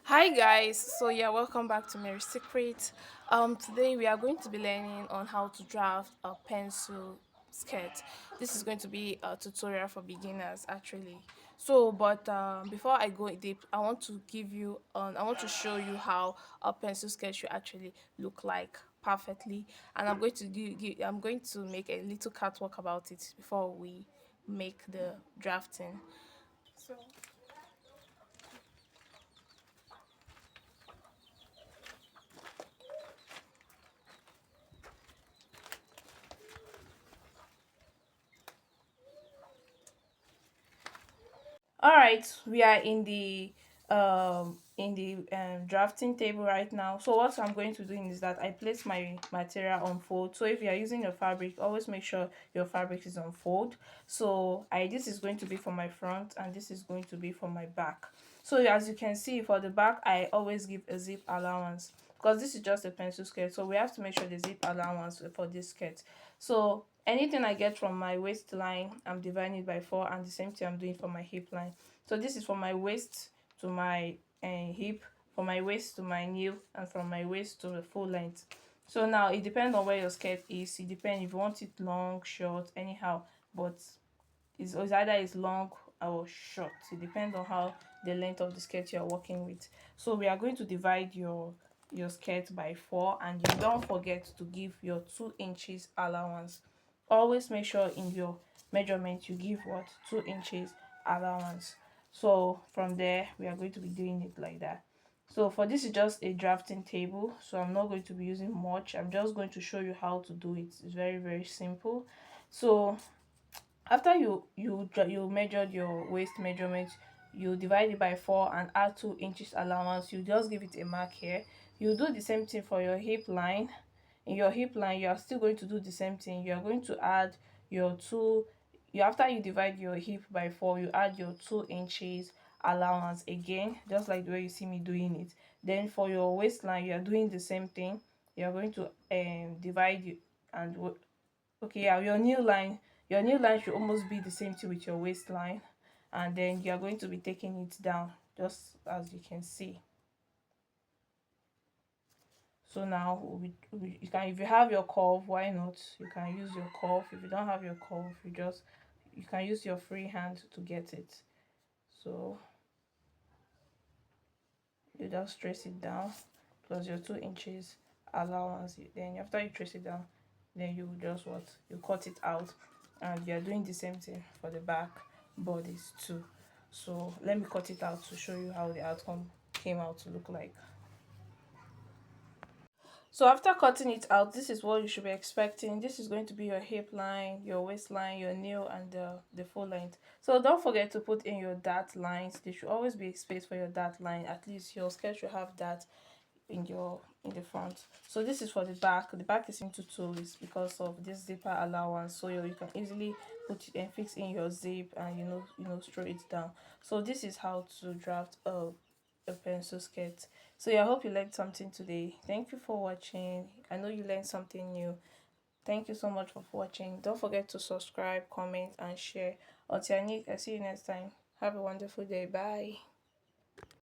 Hi guys, so yeah, welcome back to Mary Secret. Today we are going to be learning on how to draft a pencil skirt. This is going to be a tutorial for beginners actually. But before I go deep, I want to show you how a pencil skirt should actually look like perfectly, and I'm going to make a little catwalk about it before we make the drafting. So all right, we are in the drafting table right now. So what I'm going to do is that I place my material on fold. So if you are using your fabric, always make sure your fabric is on fold. So I this is going to be for my front and this is going to be for my back. So as you can see, for the back I always give a zip allowance because this is just a pencil skirt, so we have to make sure the zip allowance for this skirt. So anything I get from my waistline, I'm dividing it by 4, and the same thing I'm doing for my hip line. So this is from my waist to my hip, from my waist to my knee, and from my waist to the full length. So now it depends on where your skirt is. It depends if you want it long, short, anyhow, but it's either it's long or short. It depends on how the length of the skirt you're working with. So we are going to divide your skirt by 4, and you don't forget to give your 2 inches allowance. Always make sure in your measurement you give what 2 inches allowance. So from there we are going to be doing it like that. So for this is just a drafting table, so I'm not going to be using much. I'm just going to show you how to do it. It's very simple. So after you measured your waist measurement, you divide it by 4 and add 2 inches allowance. You just give it a mark here. You do the same thing for your hip line. In your hip line you are still going to do the same thing. You are going to add your two you after you divide your hip by 4, you add your 2 inches allowance again, just like the way you see me doing it. Then for your waistline you are doing the same thing. You are going to divide it and okay, yeah, your new line should almost be the same thing with your waistline, and then you are going to be taking it down just as you can see. So now you can, if you have your curve, why not, you can use your curve. If you don't have your curve, you can use your free hand to get it. So you just trace it down plus your 2 inches allowance. Then after you trace it down, then you just what, you cut it out, and you're doing the same thing for the back bodies too. So let me cut it out to show you how the outcome came out to look like. So after cutting it out, this is what you should be expecting. This is going to be your hip line, your waistline, your knee, and the full length. So don't forget to put in your dart lines. There should always be space for your dart line. At least your skirt should have that in the front. So this is for the back. The back is into two is because of this zipper allowance, so you can easily put it and fix in your zip, and straight it down. So this is how to draft a pencil skirt. So yeah, I hope you learned something today. Thank you for watching. I know you learned something new. Thank you so much for watching. Don't forget to subscribe, comment, and share. Until I see you next time. Have a wonderful day. Bye.